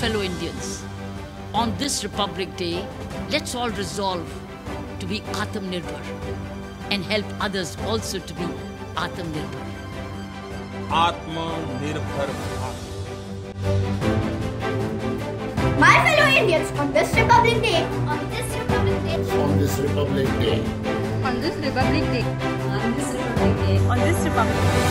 fellow Indians, on this Republic Day, let's all resolve to be Atmanirbhar and help others also to be Atmanirbhar. Atmanirbhar Bharat. My fellow Indians, on this Republic Day, on this Republic Day, on this Republic Day, on this Republic Day, on this Republic Day, on this Republic Day.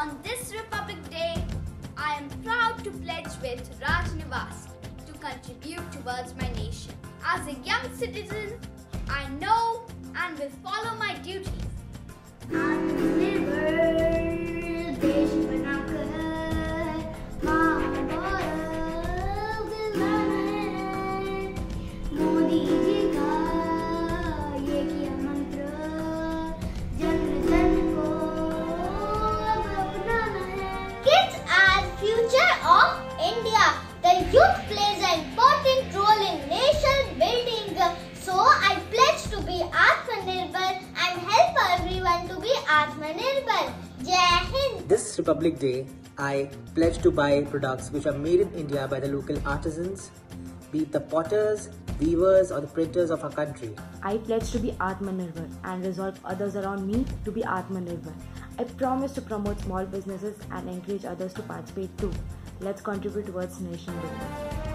On this Republic Day, I am proud to pledge with Raj Nivas to contribute towards my nation. As a young citizen, I know and will follow my duties. Kids are future of India. The youth plays an important role in nation building. So I pledge to be Atmanirbhar and help everyone to be Atmanirbhar. Jai Hind. This Republic Day, I pledge to buy products which are made in India by the local artisans, be it the potters, weavers or the printers of our country. I pledge to be Atmanirbhar and resolve others around me to be Atmanirbhar. I promise to promote small businesses and encourage others to participate too. Let's contribute towards nation building.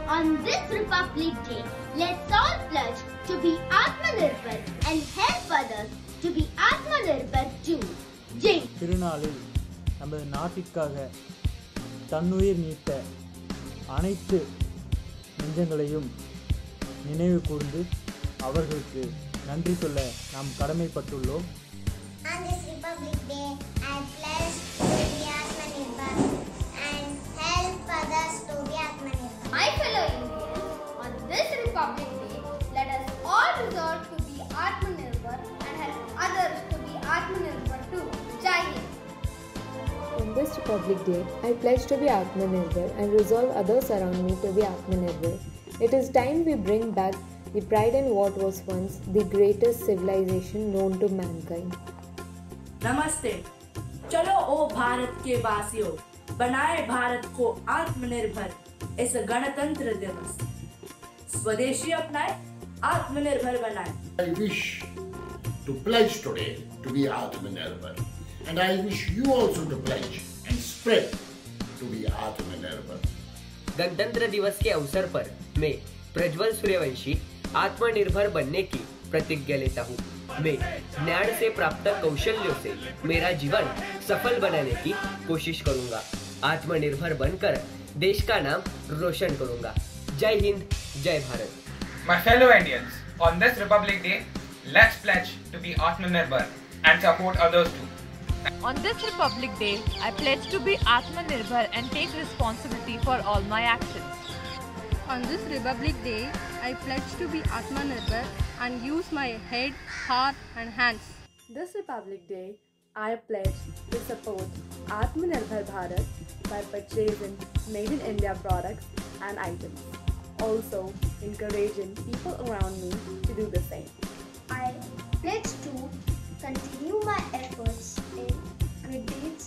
On this Republic Day, let's all pledge to be Atmanirbhar and help others to be Atmanirbhar too. Jai. திருநாளில் நமது நாட்டிற்காக தன்னுயிர் நீத்த அனைத்து நெஞ்சங்களையும் நினைவு கூர்ந்து அவர்களுக்கு நன்றி சொல்ல நாம் கடமைப்பட்டுள்ளோம். On this Republic Day, I pledge to be Atmanirbhar and help others to be Atmanirbhar. My fellow Indians, on this Republic Day, let us all resolve to be Atmanirbhar and help others to be Atmanirbhar too. Jai Hind. On this Republic Day, I pledge to be Atmanirbhar and resolve others around me to be Atmanirbhar. It is time we bring back the pride in what was once the greatest civilization known to mankind. नमस्ते। चलो ओ भारत के वासियों, बनाए भारत को आत्मनिर्भर इस गणतंत्र दिवस। स्वदेशी अपनाए, आत्मनिर्भर बनाए। I wish to pledge today to be Atmanirbhar, and I wish you also to pledge and spread to be Atmanirbhar. गणतंत्र दिवस के अवसर पर मैं प्रज्वल सूर्यवंशी आत्मनिर्भर बनने की प्रतिज्ञा लेता हूँ। मैं ज्ञान से प्राप्त कौशल्यों से मेरा जीवन सफल बनाने की कोशिश करूंगा। आत्मनिर्भर बनकर देश का नाम रोशन करूंगा। जय हिंद, जय Bharat. My fellow Indians, on this Republic Day, let's pledge to be Atmanirbhar and support others too. On this Republic Day, I pledge to be Atmanirbhar and take responsibility for all my actions. On this Republic Day, I pledge to be Atmanirbhar and use my head, heart and hands. This Republic Day, I pledge to support Atmanirbhar Bharat by purchasing made in India products and items. Also, encouraging people around me to do the same. I pledge to continue my efforts in good deeds,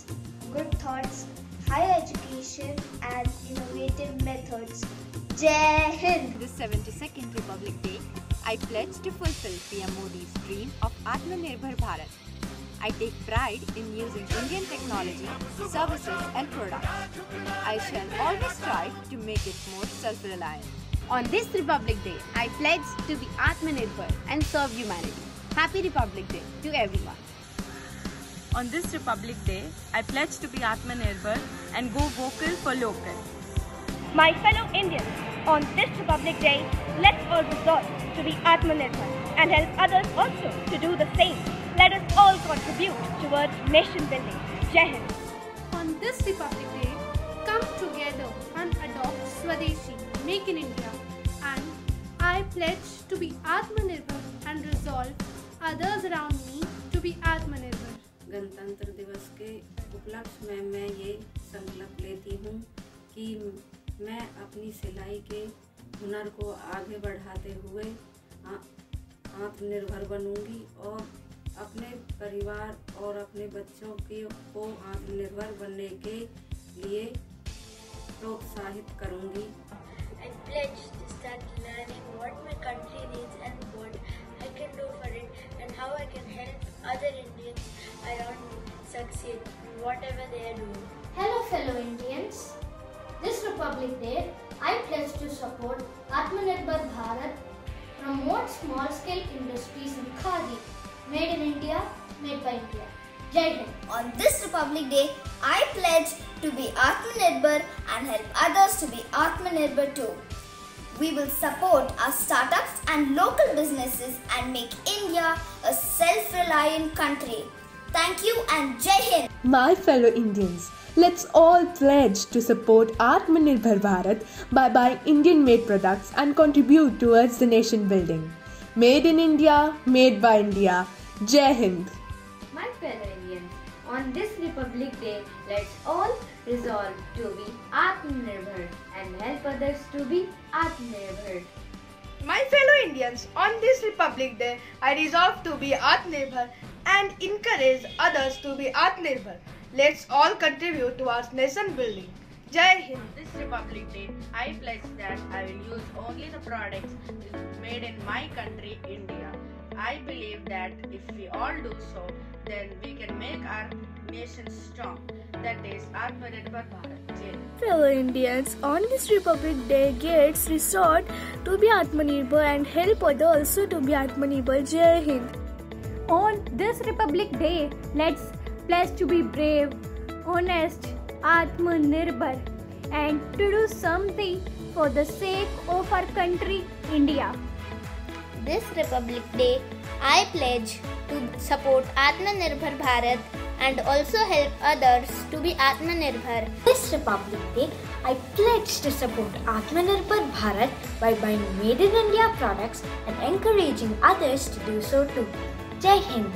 good thoughts, higher education and innovative methods. Jai Hind. This 72nd Republic Day, I pledge to fulfill PM Modi's dream of Atmanirbhar Bharat. I take pride in using Indian technology, services and products. I shall always strive to make it more self-reliant. On this Republic Day, I pledge to be Atmanirbhar and serve humanity. Happy Republic Day to everyone. On this Republic Day, I pledge to be Atmanirbhar and go vocal for local. My fellow Indians, on this Republic Day, let's all resolve to be Atmanirbhar and help others also to do the same. Let us all contribute towards nation building. Jai Hind. On this Republic Day, come together and adopt Swadeshi, Make in India. And I pledge to be Atmanirbhar and resolve others around me to be Atmanirbhar. गणतंत्र दिवस के उपलक्ष्य में मैं ये संकल्प लेती हूँ कि मैं अपनी सिलाई के हुनर को आगे बढ़ाते हुए आत्मनिर्भर बनूंगी और अपने परिवार और अपने बच्चों को आत्मनिर्भर बनने के लिए प्रोत्साहित करूंगी। I pledge to start learning what my country needs and what I can do for it and how I can help other Indians around me succeed in whatever they are doing. Hello fellow Indians. This Republic Day, I pledge to support Atmanirbhar Bharat, promote small-scale industries in Khadi, made in India, made by India. Jai Hind. On this Republic Day, I pledge to be Atmanirbhar and help others to be Atmanirbhar too. We will support our startups and local businesses and make India a self-reliant country. Thank you and Jai Hind. My fellow Indians, let's all pledge to support Atmanirbhar Bharat by buying Indian-made products and contribute towards the nation building. Made in India, made by India. Jai Hind. My fellow Indians, on this Republic Day, let's all resolve to be Atmanirbhar and help others to be Atmanirbhar. My fellow Indians, on this Republic Day, I resolve to be Atmanirbhar and encourage others to be Atmanirbhar. Let's all contribute towards nation building. Jai Hind. This Republic Day, I pledge that I will use only the products made in my country, India. I believe that if we all do so, then we can make our nation strong. That is Atmanirbhar Bharat. Jai Hind. Fellow Indians, on this Republic Day, gets resort to be Atmanirbhar and help others also to be Atmanirbhar. Jai Hind. On this Republic Day, let's pledge to be brave, honest, Atmanirbhar, and to do something for the sake of our country, India. This Republic Day, I pledge to support Atmanirbhar Bharat and also help others to be Atmanirbhar. This Republic Day, I pledge to support Atmanirbhar Bharat by buying made in India products and encouraging others to do so too. Jai Hind.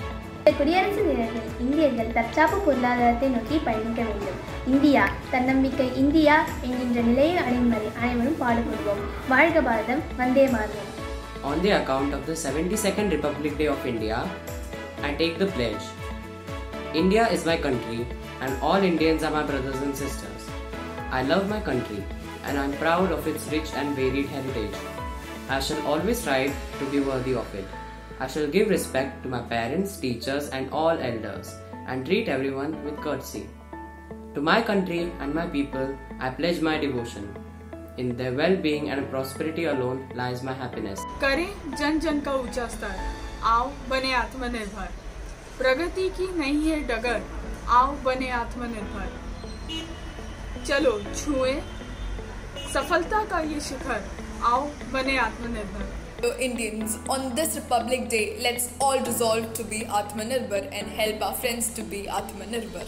குடியரசு தினத்தில் இந்தியர்கள் தற்சார்பு பொருளாதாரத்தை நோக்கி பயணிக்க வேண்டும். India தன்னம்பிக்கை India என்கின்ற நிலையை அடையும் வரை அனைவரும் பாடுபடுவோம். வாழ்க பாரதம், Vande Mataram. On the account of the 72nd Republic Day of India, I take the pledge. India is my country and all Indians are my brothers and sisters. I love my country and I am proud of its rich and varied heritage. I shall always strive to be worthy of it. I shall give respect to my parents, teachers and all elders and treat everyone with courtesy. To my country and my people, I pledge my devotion. In their well-being and prosperity alone lies my happiness. करें जन जन का ऊंचा स्तर, आओ बने आत्मनिर्भर. प्रगति की नहीं है डगर, आओ बने आत्मनिर्भर. चलो छुए सफलता का ये शिखर, आओ बने आत्मनिर्भर. Indians, on this Republic Day, let's all resolve to be Atmanirbhar and help our friends to be Atmanirbhar.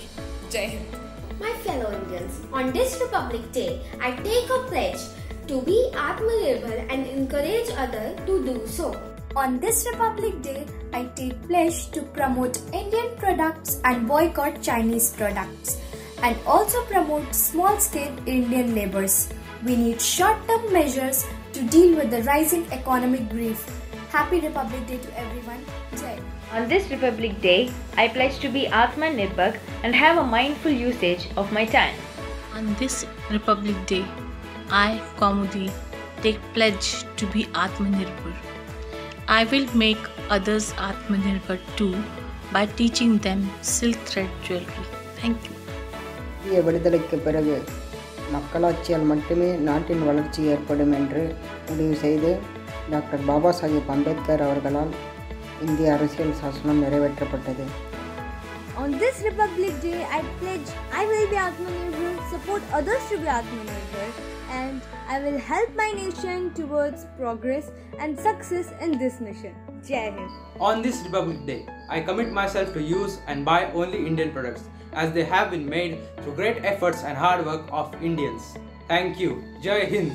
Jai Hind. My fellow Indians, on this Republic Day, I take a pledge to be Atmanirbhar and encourage others to do so. On this Republic Day, I take pledge to promote Indian products and boycott Chinese products, and also promote small-scale Indian labours. We need short-term measures to deal with the rising economic grief. Happy Republic Day to everyone. Jai. On this Republic Day, I pledge to be Atmanirbhar and have a mindful usage of my time. On this Republic Day, I, Kaumudi, take pledge to be Atmanirbhar. I will make others Atmanirbhar too by teaching them silk thread jewelry. Thank you. இந்திய விடுதலைக்கு பிறகு மக்களாட்சியால் மட்டுமே நாட்டின் வளர்ச்சி ஏற்படும் என்று முடிவு செய்து டாக்டர் பாபா சாஹேப் அம்பேத்கர் அவர்களால் இந்திய அரசியல் சாசனம் நிறைவேற்றப்பட்டது. On this Republic Day, I pledge I will be Atmanirbhar, support others to be Atmanirbhar, and I will help my nation towards progress and success in this mission. Jai Hind. On this Republic Day, I commit myself to use and buy only Indian products as they have been made through great efforts and hard work of Indians. Thank you. Jai Hind.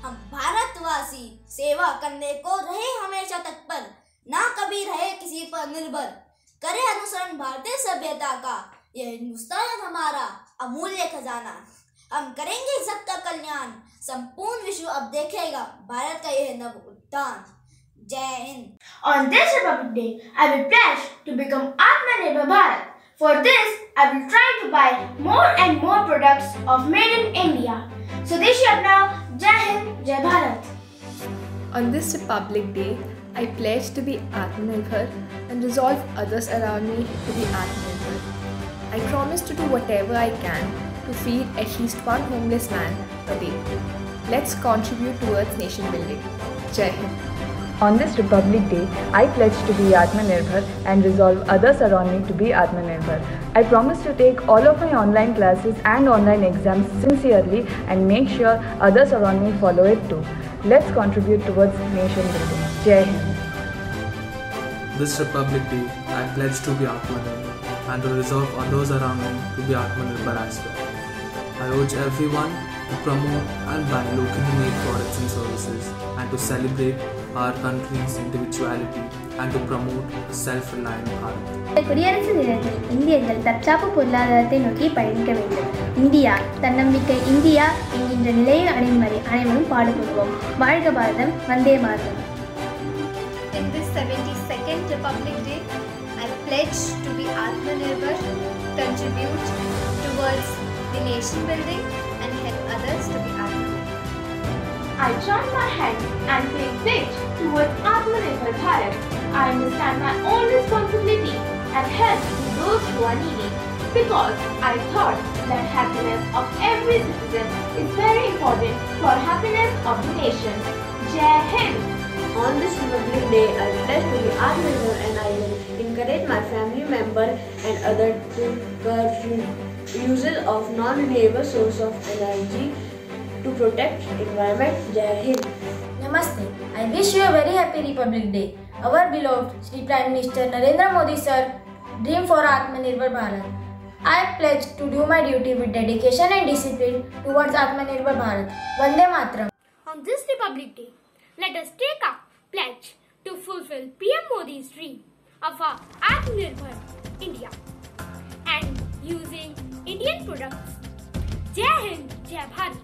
हम भारतवासी सेवा करने को रहे हमेशा तत्पर, ना कभी रहे किसी पर निर्भर. करे अनुसरण भारतीय सभ्यता का, यह हिंदुस्तान हमारा अमूल्य खजाना. हम करेंगे सबका कल्याण, संपूर्ण विश्व अब देखेगा भारत का यह नव उत्थान. Jai Hind. On this Republic Day, I will pledge to become Atmanirbhar Bharat. For this, I will try to buy more and more products of Made in India. Swadeshi Apnao, Jai Hind, Jai Bharat. On this Republic Day, I pledge to be Atmanirbhar and resolve others around me to be Atmanirbhar. I promise to do whatever I can to feed at least one homeless man a day. Let's contribute towards nation building. Jai Hind. On this Republic Day, I pledge to be Atmanirbhar and resolve others around me to be Atmanirbhar. I promise to take all of my online classes and online exams sincerely and make sure others around me follow it too. Let's contribute towards nation building. Jai Hind. This Republic Day, I pledge to be Atmanirbhar and to resolve others around me to be Atmanirbhar as well. I urge everyone to promote and buy locally made products and services and to celebrate our country's individuality and to promote a self-reliant Bharat. குடியரசு தினத்தில் இந்தியர்கள் தற்சார்பு பொருளாதாரத்தை நோக்கி பயணிக்க வேண்டும். India தன்னம்பிக்கை India என்கின்ற நிலையை அடையும் வரை அனைவரும் பாடுபடுவோம். வாழ்க பாரதம், Vande Mataram. In this 72nd Republic Day, I pledge to be Atmanirbhar, contribute towards the nation building and help others to be Atmanirbhar. I join my hands and take pledge towards Atmanirbhar Bharat. I understand my own responsibility and help those who are needy because I thought that happiness of every citizen is very important for happiness of the nation. Jai Hind. On this Republic Day, I pledge to be Atmanirbhar and I will encourage my family member and others to curb usage of non-renewable source of energy to protect environment. Jai Hind. Namaste. I wish you a very happy Republic Day. Our beloved Shri Prime Minister Narendra Modi sir dream for Atmanirbhar Bharat. I pledge to do my duty with dedication and discipline towards Atmanirbhar Bharat. Vande Mataram. On this Republic Day, let us take a pledge to fulfill PM Modi's dream of a Atmanirbhar India and using Indian products. Jai Hind, Jai Bharat.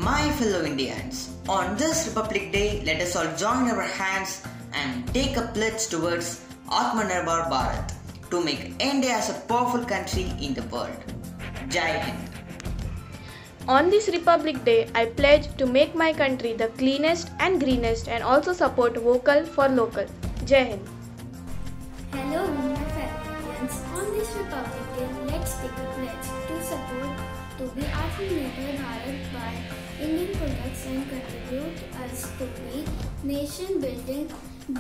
My fellow Indians, on this Republic Day, let us all join our hands and take a pledge towards Atmanirbhar Bharat to make India as a powerful country in the world. Jai Hind. On this Republic Day, I pledge to make my country the cleanest and greenest and also support vocal for local. Jai Hind. Hello, my fellow Indians. On this Republic Day, let's take a pledge to support to be Atmanirbhar Bharat by Indian products and contribute us to be nation building.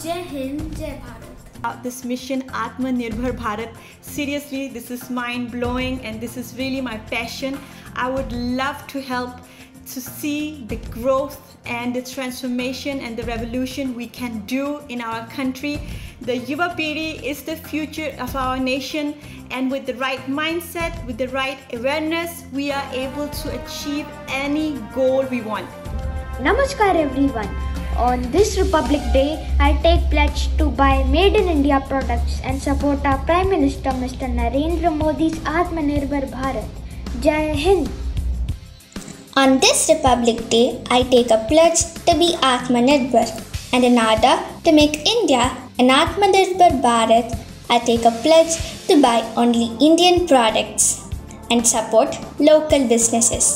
Jai Hind, Jai Bharat. This mission Atmanirbhar Bharat, seriously, this is mind-blowing and this is really my passion. I would love to help to see the growth and the transformation and the revolution we can do in our country. The Yuva Piri is the future of our nation, and with the right mindset, with the right awareness, we are able to achieve any goal we want. Namaskar everyone. On this Republic Day, I take pledge to buy Made in India products and support our Prime Minister Mr. Narendra Modi's Atmanirbhar Bharat. Jai Hind. On this Republic Day, I take a pledge to be Atmanirbhar, and in order to make India an Atmanirbhar Bharat, I take a pledge to buy only Indian products and support local businesses.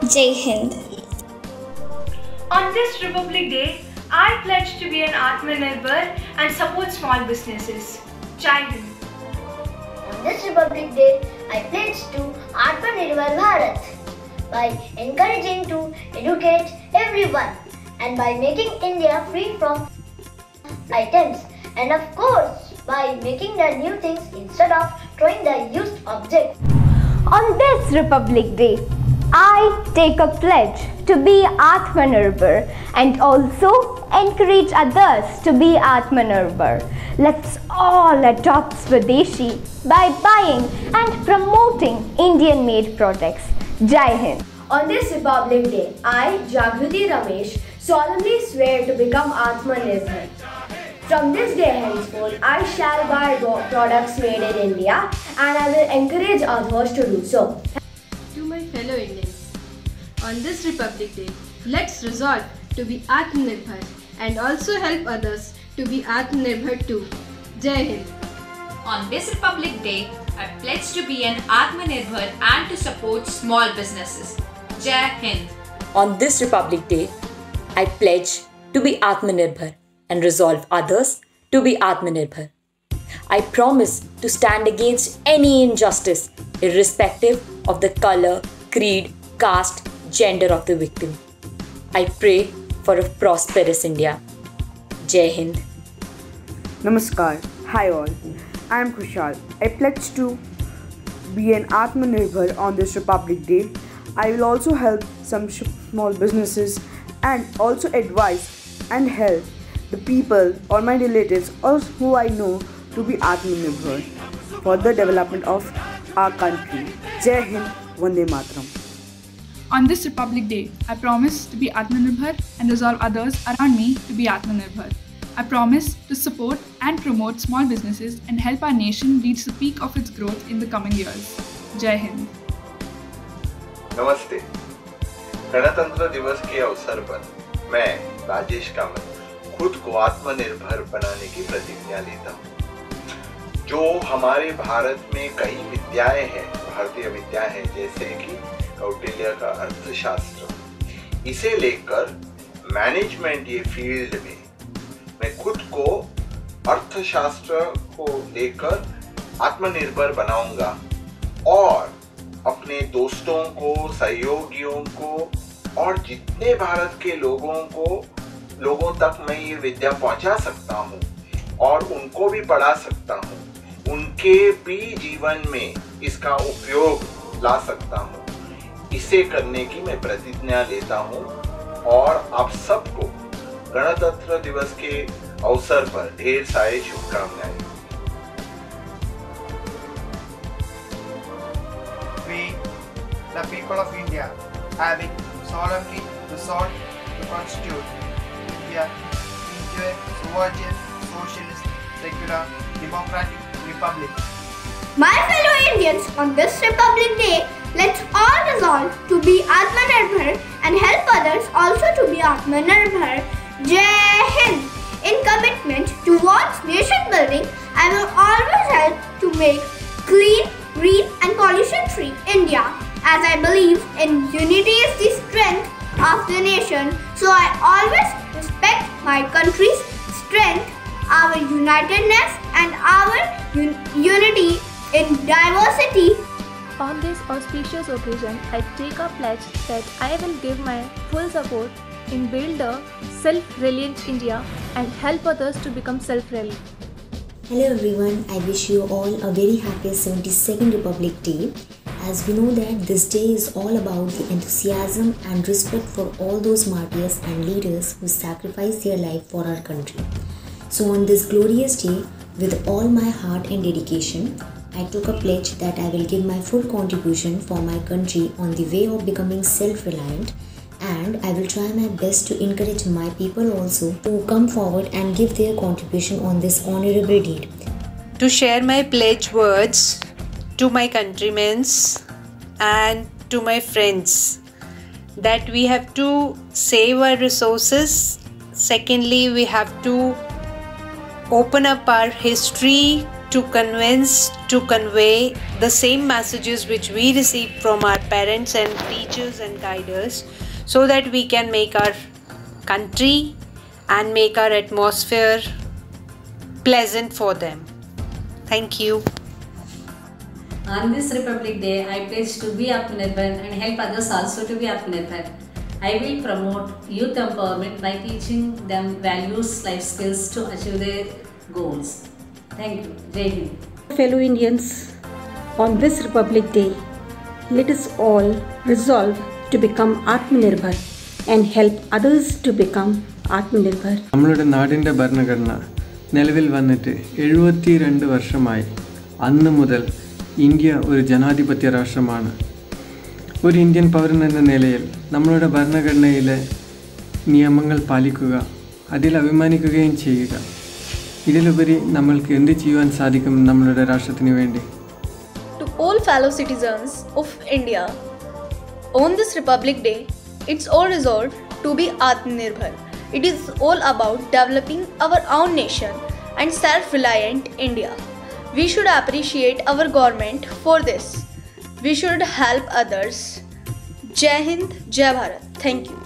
Jai Hind. On this Republic Day, I pledge to be an Atmanirbhar and support small businesses. Jai Hind. On this Republic Day, I pledge to Atmanirbhar Bharat by encouraging to educate everyone and by making India free from items and of course by making the new things instead of throwing the used objects. On this Republic Day, I take a pledge to be Atmanirbhar and also encourage others to be Atmanirbhar. Let's all adopt Swadeshi by buying and promoting Indian-made products. Jai Hind. On this Republic Day, I, Jagruti Ramesh, solemnly swear to become Atmanirbhar. From this day henceforth, I shall buy products made in India and I will encourage others to do so. To my fellow Indians, on this Republic Day, let's resolve to be Atmanirbhar and also help others to be Atmanirbhar too. Jai Hind. On this Republic Day, I pledge to be an Atmanirbhar and to support small businesses. Jai Hind. On this Republic Day, I pledge to be Atmanirbhar and resolve others to be Atmanirbhar. I promise to stand against any injustice, irrespective of the color, creed, caste, gender of the victim. I pray for a prosperous India. Jai Hind. Namaskar. Hi all. I am Kushal. I pledge to be an Atmanirbhar on this Republic Day. I will also help some small businesses and also advise and help the people or my relatives or who I know to be Atmanirbhar for the development of our country. Jai Hind, Vande Mataram. On this Republic Day, I promise to be Atmanirbhar and resolve others around me to be Atmanirbhar. I promise to support and promote small businesses and help our nation reach the peak of its growth in the coming years. Jai Hind. नमस्ते। गणतंत्र दिवस के अवसर पर मैं राजेश कामत खुद को आत्मनिर्भर बनाने की प्रतिज्ञा लेता हूँ। जो हमारे भारत में कई विद्याएं हैं, भारतीय विद्या है, जैसे कि कौटिल्य का अर्थशास्त्र, इसे लेकर मैनेजमेंट ये फील्ड में मैं खुद को अर्थशास्त्र को लेकर आत्मनिर्भर बनाऊंगा और अपने दोस्तों को, सहयोगियों को और जितने भारत के लोगों तक मैं ये विद्या पहुंचा सकता हूँ और उनको भी पढ़ा सकता हूँ, उनके भी जीवन में इसका उपयोग ला सकता हूँ। इसे करने की मैं प्रतिज्ञा लेता हूँ और आप सबको गणतंत्र दिवस के अवसर पर ढेर सारी शुभकामनाएं। We, the people of India, having solemnly resolved to constitute India into a sovereign, socialist, secular, democratic republic. My fellow Indians, on this Republic Day, let's all resolve to be Atmanirbhar and help others also to be Atmanirbhar. Jai Hind. In commitment towards nation building, I will always help to make clean, green and pollution-free India, as I believe in unity is the strength of the nation. So I always respect my country's strength, our unitedness and our unity in diversity. On this auspicious occasion, I take a pledge that I will give my full support in build a self-reliant India and help others to become self-reliant. Hello everyone, I wish you all a very happy 72nd Republic Day. As we know that this day is all about the enthusiasm and respect for all those martyrs and leaders who sacrificed their life for our country. So on this glorious day, with all my heart and dedication, I took a pledge that I will give my full contribution for my country on the way of becoming self-reliant, and I will try my best to encourage my people also to come forward and give their contribution on this honorable deed. To share my pledge words to my countrymen and to my friends that we have to save our resources. Secondly, we have to open up our history to convey the same messages which we received from our parents and teachers and guiders, so that we can make our country and make our atmosphere pleasant for them. Thank you. On this Republic Day, I pledge to be Atmanirbhar and help others also to be Atmanirbhar. I will promote youth empowerment by teaching them values, life skills to achieve their goals. Thank you. Jai Hind. Fellow Indians, on this Republic Day, let us all resolve to become Atmanirbhar and help others to become Atmanirbhar. നമ്മളുടെ നാടിൻ്റെ ഭരണഘടന നിലവിൽ വന്നിട്ട് 72 വർഷമായി. അന്ന് മുതൽ India ഒരു ജനാധിപത്യ രാഷ്ട്രമാണ്. ഒരു ഇന്ത്യൻ പൗരൻ എന്ന നിലയിൽ നമ്മളുടെ ഭരണഘടനയിലെ നിയമങ്ങൾ പാലിക്കുക, അതിൽ അഭിമാനിക്കുകയും ചെയ്യുക. ഇതിലുപരി നമ്മൾക്ക് എന്ത് ചെയ്യുവാൻ സാധിക്കും നമ്മളുടെ രാഷ്ട്രത്തിന് വേണ്ടി? To all fellow citizens of India, on this Republic Day, it's all resolved to be Atmanirbhar It is all about developing our own nation and self-reliant India. We should appreciate our government for this. We should help others. Jai Hind, Jai Bharat. Thank you.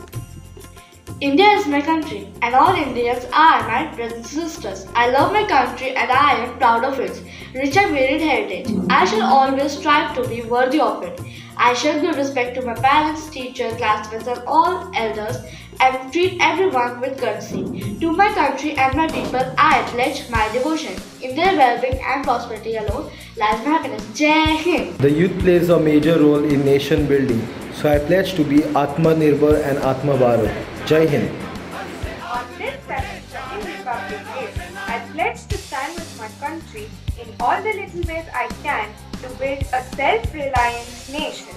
India is my country and all Indians are my brothers and sisters. I love my country and I am proud of its rich and varied heritage. I shall always strive to be worthy of it. I shall give respect to my parents, teachers, classmates and all elders and treat everyone with courtesy. To my country and my people, I pledge my devotion. In their well-being and prosperity alone lies my happiness. Jai Hind. The youth plays a major role in nation building, so I pledge to be Atmanirbhar and Atma Bharat. Jai Hind. On this 72nd Republic Day, I pledge to stand with my country in all the little ways I can to build a self-reliant nation.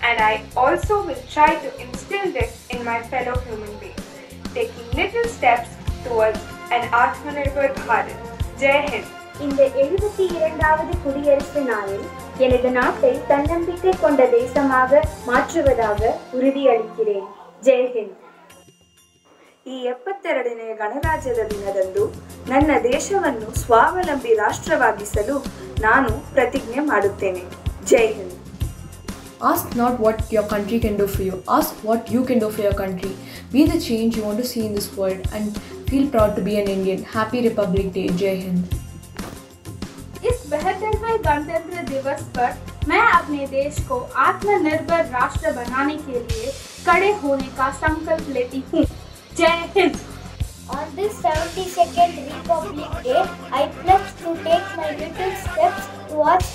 And I also will try to instill this in my fellow human beings, taking little steps towards an Atmanirbhar Bharat. Jai Hind. இந்த 72வது குடியரசு நாளில் எனது நாட்டை தன்னம்பிக்கை கொண்ட தேசமாக மாற்றுவதாக ಉறுதிಯளிக்கிறேன். ಜೈ ಹಿಂದ್. ಈ 72ನೇ ಗಣರಾಜ್ಯದ ದಿನದಂದು ನನ್ನ ದೇಶವನ್ನು ಸ್ವಾವಲಂಬಿ ರಾಷ್ಟ್ರವಾಗಿಸಲು ನಾನು ಪ್ರತಿಜ್ಞೆ ಮಾಡುತ್ತೇನೆ. ಜೈ Hind. Ask not what your country can do for you. Ask what you can do for your country. Be the change you want to see in this world and feel proud to be an Indian. Happy Republic Day. Jai Hind. इस 72वें गणतंत्र दिवस पर मैं अपने देश को आत्मनिर्भर राष्ट्र बनाने के लिए कड़े होने का संकल्प लेती हूँ. जय Hind. On this 72nd Republic Day, I pledge to take my little steps towards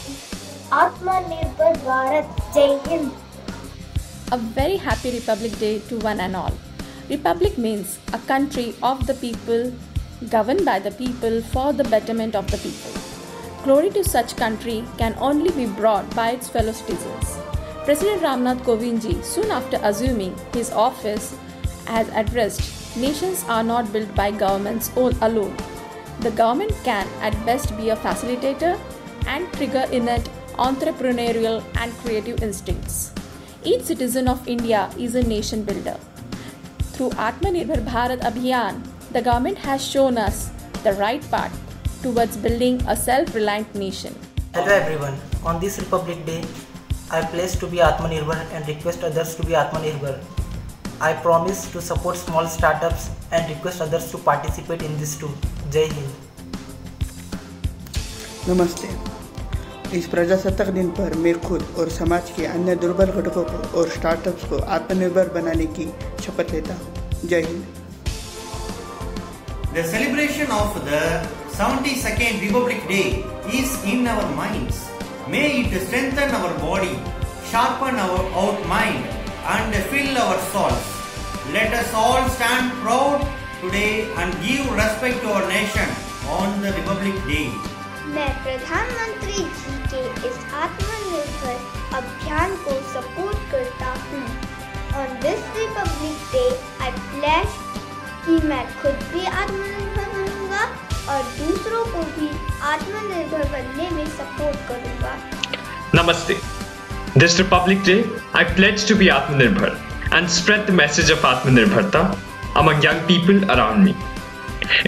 Atmanirbhar Bharat. Jai Hind. A very happy Republic Day to one and all. Republic means a country of the people, governed by the people for the betterment of the people. Glory to such country can only be brought by its fellow citizens. President Ramnath Kovind ji, soon after assuming his office, has addressed, nations are not built by governments alone. The government can at best be a facilitator and trigger innate entrepreneurial and creative instincts. Each citizen of India is a nation builder. Through Atmanirbhar Bharat Abhiyan, the government has shown us the right path towards building a self-reliant nation. Hello everyone. On this Republic Day, I pledge to be Atmanirbhar and request others to be Atmanirbhar. I promise to support small startups and request others to participate in this too. Jai Hind. नमस्ते. इस प्रजासत्ताक दिन पर मैं खुद और समाज के अन्य दुर्बल घटकों को और स्टार्टअप्स को आत्मनिर्भर बनाने की शपथ लेता हूँ. जय Hind. The celebration of the 72nd Republic Day is in our minds. May it strengthen our body, sharpen our mind and fill our souls. Let us all stand proud today and give respect to our nation on the Republic Day. मैं प्रधानमंत्री जी के इस आत्मनिर्भर अभियान को support करता हूँ. On this Republic Day, I pledge कि मैं खुद भी आत्मनिर्भर बनूंगा और दूसरों को भी आत्मनिर्भर बनने में सपोर्ट करूंगा. Namaste. This Republic Day, I pledge to be Atmanirbhar and spread the message of Atmanirbharta among young people around me.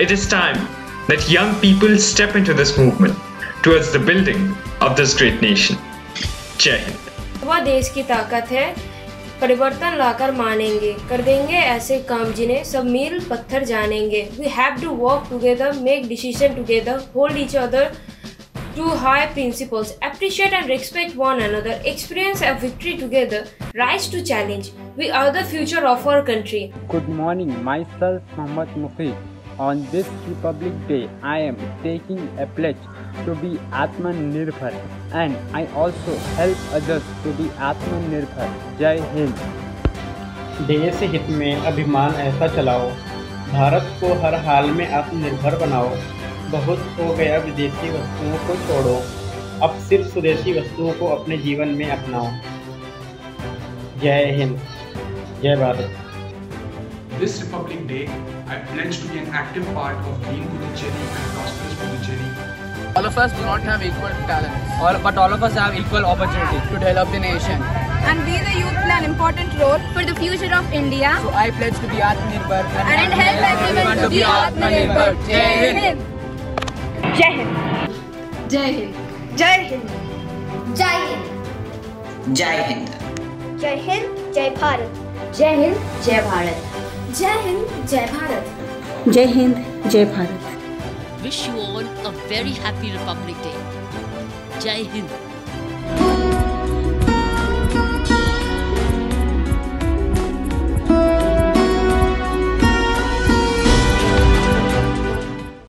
It is time that young people step into this movement towards the building of this great nation. Jai Hind. युवा देश की ताकत है. परिवर्तन लाकर मानेंगे, कर देंगे ऐसे काम जिन्हें सब मील पत्थर जानेंगे. We have to work together, make decision together, hold each other to high principles, appreciate and respect one another, experience a victory together, rise to challenge. We are the future of our country. Good morning, myself Mohammad Mufi. On this Republic Day, I am taking a pledge to be Atmanirbhar and I also help others to be Atmanirbhar. Jai Hind. देश हित में अभिमान ऐसा चलाओ, भारत को हर हाल में आत्मनिर्भर बनाओ. बहुत हो गया विदेशी वस्तुओं को छोड़ो, अब सिर्फ स्वदेशी वस्तुओं को अपने जीवन में अपनाओ. जय हिंद. जय Bharat. This Republic Day, I pledge to be an active part of Green Puducherry and Prosperous Puducherry. All of us do not have equal talents, but all of us have equal opportunities to develop the nation. and we the youth play an important role for the future of India. So I pledge to be Atmanirbhar and help everyone to be Atmanirbhar. Jai Hind. Jai Hind. Jai Hind. Jai Hind. Jai Hind. Jai Hind. Jai Hind. Jai Bharat. Jai Hind. Jai Bharat. Jai Hind. Jai Bharat. Jai Hind, Jai Bharat. Wish you all a very happy Republic Day. Jai Hind.